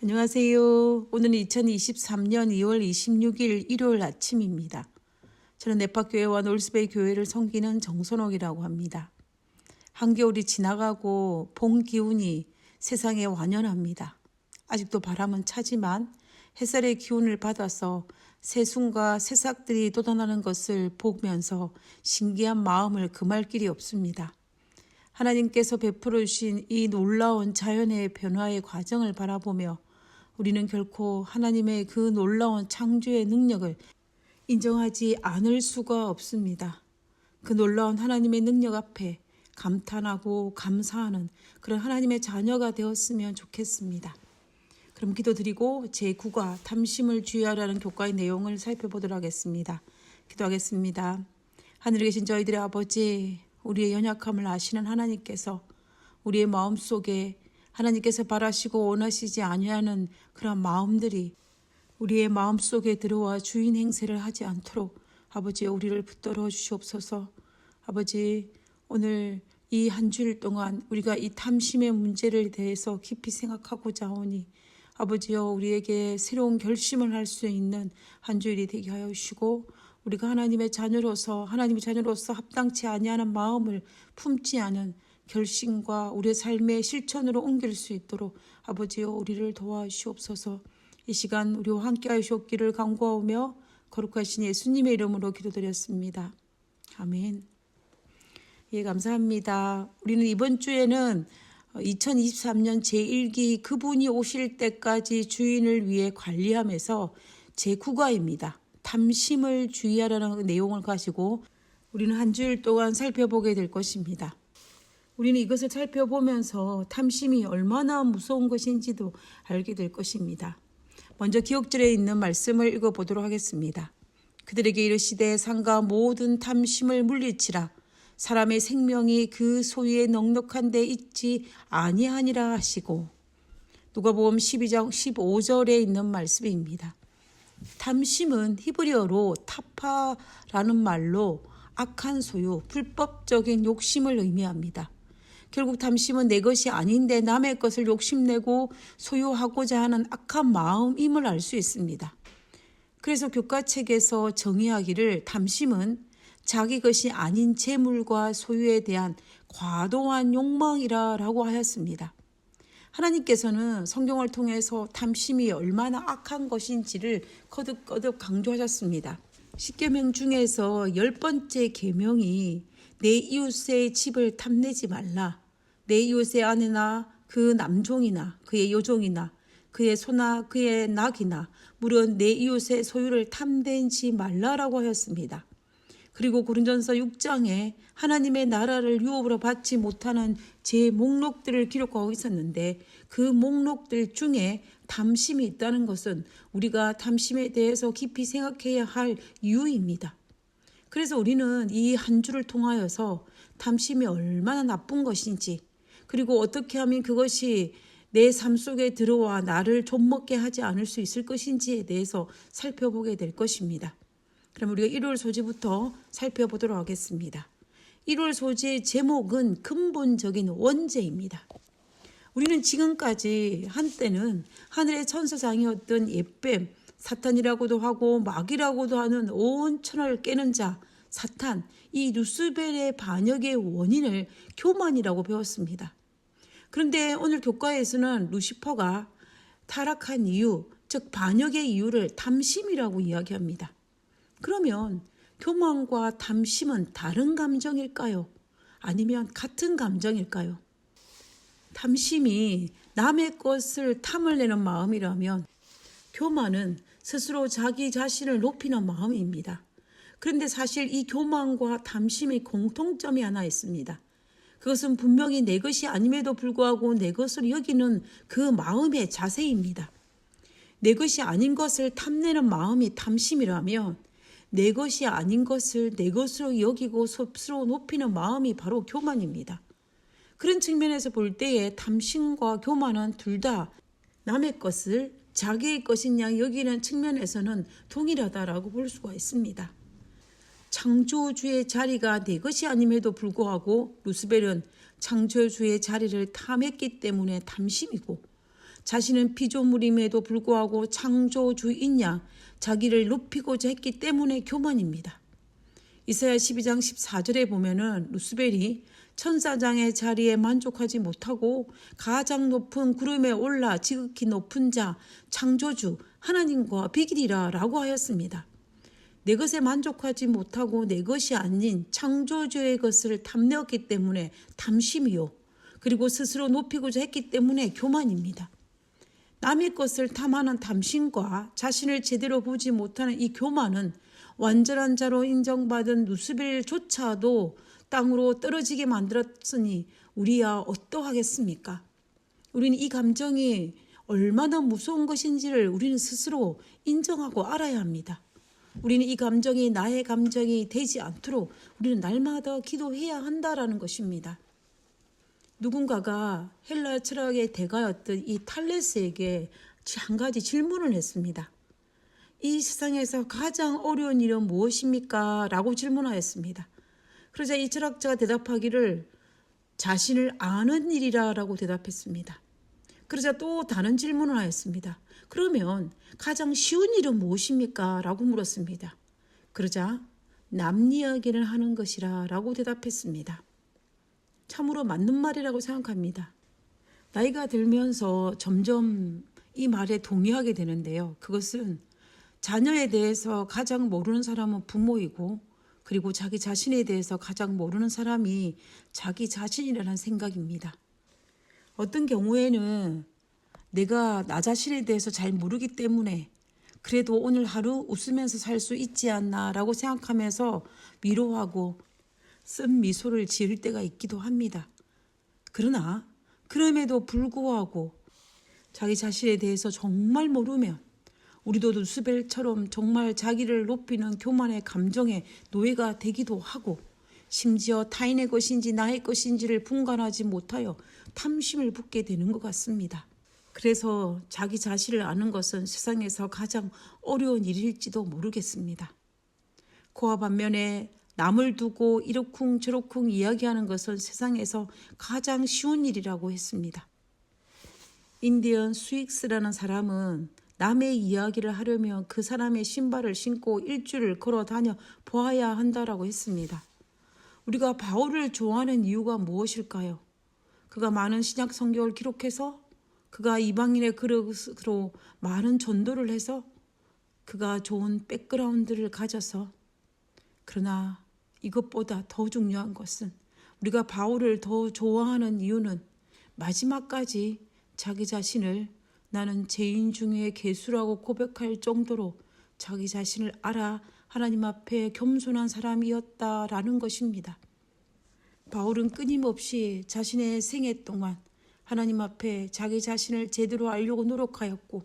안녕하세요. 오늘은 2023년 2월 26일 일요일 아침입니다. 저는 네파교회와 놀스베이 교회를 섬기는 정선옥이라고 합니다. 한겨울이 지나가고 봄 기운이 세상에 완연합니다. 아직도 바람은 차지만 햇살의 기운을 받아서 새순과 새싹들이 돋아나는 것을 보면서 신기한 마음을 금할 길이 없습니다. 하나님께서 베풀어 주신 이 놀라운 자연의 변화의 과정을 바라보며 우리는 결코 하나님의 그 놀라운 창조의 능력을 인정하지 않을 수가 없습니다. 그 놀라운 하나님의 능력 앞에 감탄하고 감사하는 그런 하나님의 자녀가 되었으면 좋겠습니다. 그럼 기도드리고 제9과 탐심을 주의하라는 교과의 내용을 살펴보도록 하겠습니다. 기도하겠습니다. 하늘에 계신 저희들의 아버지, 우리의 연약함을 아시는 하나님께서 우리의 마음속에 하나님께서 바라시고 원하시지 아니하는 그런 마음들이 우리의 마음속에 들어와 주인 행세를 하지 않도록 아버지 우리를 붙들어 주시옵소서. 아버지 오늘 이 한 주일 동안 우리가 이 탐심의 문제를 대해서 깊이 생각하고자 하오니 아버지여 우리에게 새로운 결심을 할 수 있는 한 주일이 되게 하여 주시고 우리가 하나님의 자녀로서 합당치 아니하는 마음을 품지 않은 결심과 우리의 삶의 실천으로 옮길 수 있도록 아버지여 우리를 도와주시옵소서. 이 시간 우리와 함께 하시옵기를 간구하오며 거룩하신 예수님의 이름으로 기도드렸습니다. 아멘. 예, 감사합니다. 우리는 이번 주에는 2023년 제1기 그분이 오실 때까지 주인을 위해 관리하면서 제9과입니다. 탐심을 주의하라는 내용을 가지고 우리는 한 주일 동안 살펴보게 될 것입니다. 우리는 이것을 살펴보면서 탐심이 얼마나 무서운 것인지도 알게 될 것입니다. 먼저 기억절에 있는 말씀을 읽어보도록 하겠습니다. 그들에게 이르시되 상가 모든 탐심을 물리치라. 사람의 생명이 그 소유에 넉넉한 데 있지 아니하니라 하시고. 누가복음 12장 15절에 있는 말씀입니다. 탐심은 히브리어로 타파라는 말로 악한 소유, 불법적인 욕심을 의미합니다. 결국 탐심은 내 것이 아닌데 남의 것을 욕심내고 소유하고자 하는 악한 마음임을 알 수 있습니다. 그래서 교과책에서 정의하기를 탐심은 자기 것이 아닌 재물과 소유에 대한 과도한 욕망이라고 하였습니다. 하나님께서는 성경을 통해서 탐심이 얼마나 악한 것인지를 거듭거듭 강조하셨습니다. 10계명 중에서 10번째 계명이 내 이웃의 집을 탐내지 말라. 내 이웃의 아내나 그 남종이나 그의 여종이나 그의 소나 그의 낙이나 물은 내 이웃의 소유를 탐내지 말라라고 하였습니다. 그리고 고린전서 6장에 하나님의 나라를 유업으로 받지 못하는 제 목록들을 기록하고 있었는데 그 목록들 중에 탐심이 있다는 것은 우리가 탐심에 대해서 깊이 생각해야 할 이유입니다. 그래서 우리는 이 한 주를 통하여서 탐심이 얼마나 나쁜 것인지 그리고 어떻게 하면 그것이 내 삶 속에 들어와 나를 좀먹게 하지 않을 수 있을 것인지에 대해서 살펴보게 될 것입니다. 그럼 우리가 1월 소지부터 살펴보도록 하겠습니다. 1월 소지의 제목은 근본적인 원죄입니다. 우리는 지금까지 한때는 하늘의 천사장이었던 옓뱀, 사탄이라고도 하고 마귀라고도 하는 온 천하를 깨는 자, 사탄, 이 루스벨의 반역의 원인을 교만이라고 배웠습니다. 그런데 오늘 교과에서는 루시퍼가 타락한 이유, 즉 반역의 이유를 탐심이라고 이야기합니다. 그러면 교만과 탐심은 다른 감정일까요? 아니면 같은 감정일까요? 탐심이 남의 것을 탐을 내는 마음이라면 교만은 스스로 자기 자신을 높이는 마음입니다. 그런데 사실 이 교만과 탐심의 공통점이 하나 있습니다. 그것은 분명히 내 것이 아님에도 불구하고 내 것으로 여기는 그 마음의 자세입니다. 내 것이 아닌 것을 탐내는 마음이 탐심이라면 내 것이 아닌 것을 내 것으로 여기고 스스로 높이는 마음이 바로 교만입니다. 그런 측면에서 볼 때에 탐심과 교만은 둘 다 남의 것을 자기의 것인 양 여기는 측면에서는 동일하다라고 볼 수가 있습니다. 창조주의 자리가 내 것이 아님에도 불구하고 루스벨은 창조주의 자리를 탐했기 때문에 탐심이고 자신은 피조물임에도 불구하고 창조주인 양 자기를 높이고자 했기 때문에 교만입니다. 이사야 12장 14절에 보면은 루스벨이 천사장의 자리에 만족하지 못하고 가장 높은 구름에 올라 지극히 높은 자 창조주 하나님과 비기리라 라고 하였습니다. 내 것에 만족하지 못하고 내 것이 아닌 창조주의 것을 탐내었기 때문에 탐심이요. 그리고 스스로 높이고자 했기 때문에 교만입니다. 남의 것을 탐하는 탐심과 자신을 제대로 보지 못하는 이 교만은 완전한 자로 인정받은 루스벨조차도 땅으로 떨어지게 만들었으니 우리야 어떠하겠습니까? 우리는 이 감정이 얼마나 무서운 것인지를 우리는 스스로 인정하고 알아야 합니다. 우리는 이 감정이 나의 감정이 되지 않도록 우리는 날마다 기도해야 한다라는 것입니다. 누군가가 헬라 철학의 대가였던 이 탈레스에게 한 가지 질문을 했습니다. 이 세상에서 가장 어려운 일은 무엇입니까? 라고 질문하였습니다. 그러자 이 철학자가 대답하기를 자신을 아는 일이라고 대답했습니다. 그러자 또 다른 질문을 하였습니다. 그러면 가장 쉬운 일은 무엇입니까? 라고 물었습니다. 그러자 남 이야기를 하는 것이라 라고 대답했습니다. 참으로 맞는 말이라고 생각합니다. 나이가 들면서 점점 이 말에 동의하게 되는데요. 그것은 자녀에 대해서 가장 모르는 사람은 부모이고 그리고 자기 자신에 대해서 가장 모르는 사람이 자기 자신이라는 생각입니다. 어떤 경우에는 내가 나 자신에 대해서 잘 모르기 때문에 그래도 오늘 하루 웃으면서 살 수 있지 않나 라고 생각하면서 위로하고 쓴 미소를 지을 때가 있기도 합니다. 그러나 그럼에도 불구하고 자기 자신에 대해서 정말 모르면 우리도 루스벨처럼 정말 자기를 높이는 교만의 감정에 노예가 되기도 하고 심지어 타인의 것인지 나의 것인지를 분간하지 못하여 탐심을 붙게 되는 것 같습니다. 그래서 자기 자신을 아는 것은 세상에서 가장 어려운 일일지도 모르겠습니다. 그와 반면에 남을 두고 이러쿵 저러쿵 이야기하는 것은 세상에서 가장 쉬운 일이라고 했습니다. 인디언 스윅스라는 사람은 남의 이야기를 하려면 그 사람의 신발을 신고 일주를 걸어 다녀 보아야 한다라고 했습니다. 우리가 바울을 좋아하는 이유가 무엇일까요? 그가 많은 신약 성경을 기록해서 그가 이방인의 그릇으로 많은 전도를 해서 그가 좋은 백그라운드를 가져서 그러나 이것보다 더 중요한 것은 우리가 바울을 더 좋아하는 이유는 마지막까지 자기 자신을 나는 죄인 중에 괴수라고 고백할 정도로 자기 자신을 알아 하나님 앞에 겸손한 사람이었다라는 것입니다. 바울은 끊임없이 자신의 생애 동안 하나님 앞에 자기 자신을 제대로 알려고 노력하였고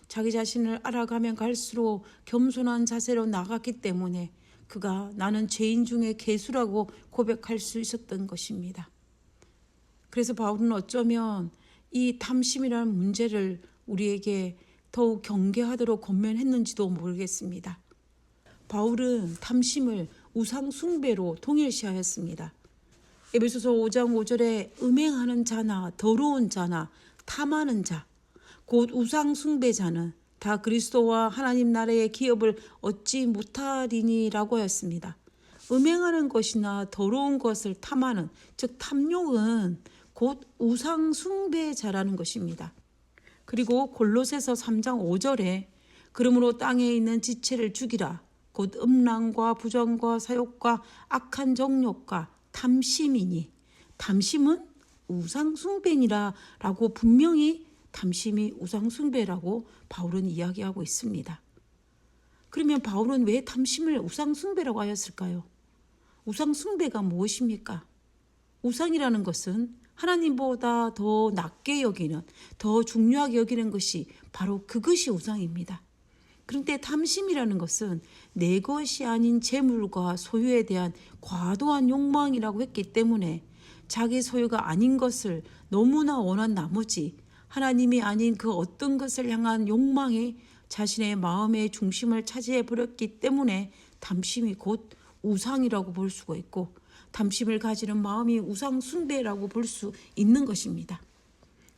자기 자신을 알아가면 갈수록 겸손한 자세로 나갔기 때문에 그가 나는 죄인 중에 괴수라고 고백할 수 있었던 것입니다. 그래서 바울은 어쩌면 이 탐심이라는 문제를 우리에게 더욱 경계하도록 권면했는지도 모르겠습니다. 바울은 탐심을 우상 숭배로 동일시하였습니다. 에베소서 5장 5절에 음행하는 자나 더러운 자나 탐하는 자, 곧 우상 숭배자는 다 그리스도와 하나님 나라의 기업을 얻지 못하리니라고 하였습니다. 음행하는 것이나 더러운 것을 탐하는, 즉 탐욕은 곧 우상 숭배자라는 것입니다. 그리고 골로새서 3장 5절에 그러므로 땅에 있는 지체를 죽이라. 곧 음란과 부정과 사욕과 악한 정욕과 탐심이니 탐심은 우상숭배니라 라고 분명히 탐심이 우상숭배라고 바울은 이야기하고 있습니다. 그러면 바울은 왜 탐심을 우상숭배라고 하였을까요? 우상숭배가 무엇입니까? 우상이라는 것은 하나님보다 더 낮게 여기는, 더 중요하게 여기는 것이 바로 그것이 우상입니다. 그런데 탐심이라는 것은 내 것이 아닌 재물과 소유에 대한 과도한 욕망이라고 했기 때문에 자기 소유가 아닌 것을 너무나 원한 나머지 하나님이 아닌 그 어떤 것을 향한 욕망이 자신의 마음의 중심을 차지해 버렸기 때문에 탐심이 곧 우상이라고 볼 수가 있고 탐심을 가지는 마음이 우상 숭배라고 볼 수 있는 것입니다.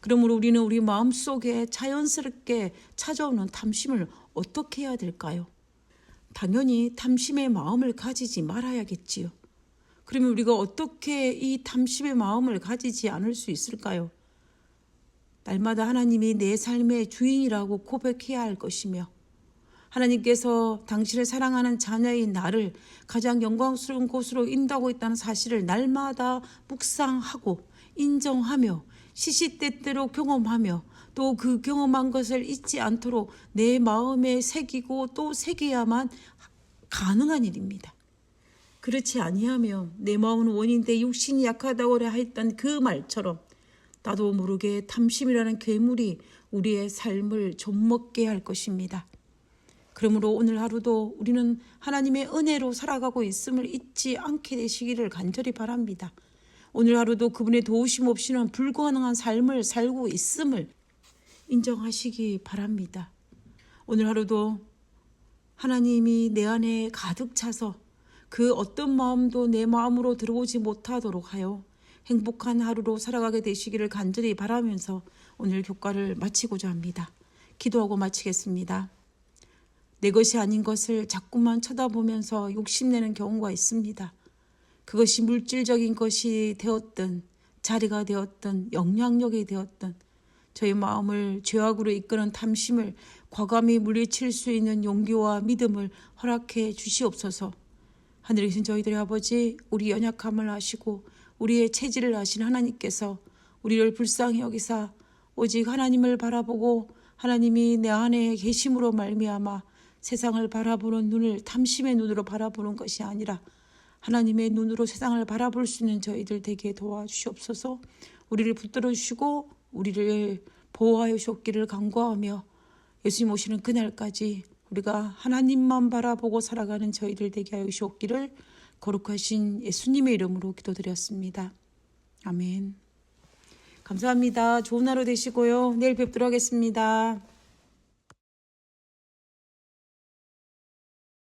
그러므로 우리는 우리 마음속에 자연스럽게 찾아오는 탐심을 어떻게 해야 될까요? 당연히 탐심의 마음을 가지지 말아야겠지요. 그러면 우리가 어떻게 이 탐심의 마음을 가지지 않을 수 있을까요? 날마다 하나님이 내 삶의 주인이라고 고백해야 할 것이며, 하나님께서 당신을 사랑하는 자녀인 나를 가장 영광스러운 곳으로 인도하고 있다는 사실을 날마다 묵상하고 인정하며 시시때때로 경험하며 또 그 경험한 것을 잊지 않도록 내 마음에 새기고 또 새겨야만 가능한 일입니다. 그렇지 아니하며 내 마음은 원인데 육신이 약하다고 했던 그 말처럼 나도 모르게 탐심이라는 괴물이 우리의 삶을 좀먹게 할 것입니다. 그러므로 오늘 하루도 우리는 하나님의 은혜로 살아가고 있음을 잊지 않게 되시기를 간절히 바랍니다. 오늘 하루도 그분의 도우심 없이는 불가능한 삶을 살고 있음을 인정하시기 바랍니다. 오늘 하루도 하나님이 내 안에 가득 차서 그 어떤 마음도 내 마음으로 들어오지 못하도록 하여 행복한 하루로 살아가게 되시기를 간절히 바라면서 오늘 교과를 마치고자 합니다. 기도하고 마치겠습니다. 내 것이 아닌 것을 자꾸만 쳐다보면서 욕심내는 경우가 있습니다. 그것이 물질적인 것이 되었든 자리가 되었든 영향력이 되었든 저희 마음을 죄악으로 이끄는 탐심을 과감히 물리칠 수 있는 용기와 믿음을 허락해 주시옵소서. 하늘에 계신 저희들의 아버지, 우리 연약함을 아시고 우리의 체질을 아신 하나님께서 우리를 불쌍히 여기사 오직 하나님을 바라보고 하나님이 내 안에 계심으로 말미암아 세상을 바라보는 눈을 탐심의 눈으로 바라보는 것이 아니라 하나님의 눈으로 세상을 바라볼 수 있는 저희들 되게 도와주시옵소서. 우리를 붙들어 주시고 우리를 보호하여 주옵기를 간구하며 예수님 오시는 그날까지 우리가 하나님만 바라보고 살아가는 저희들 되게 하여 주옵기를 거룩하신 예수님의 이름으로 기도드렸습니다. 아멘. 감사합니다. 좋은 하루 되시고요. 내일 뵙도록 하겠습니다.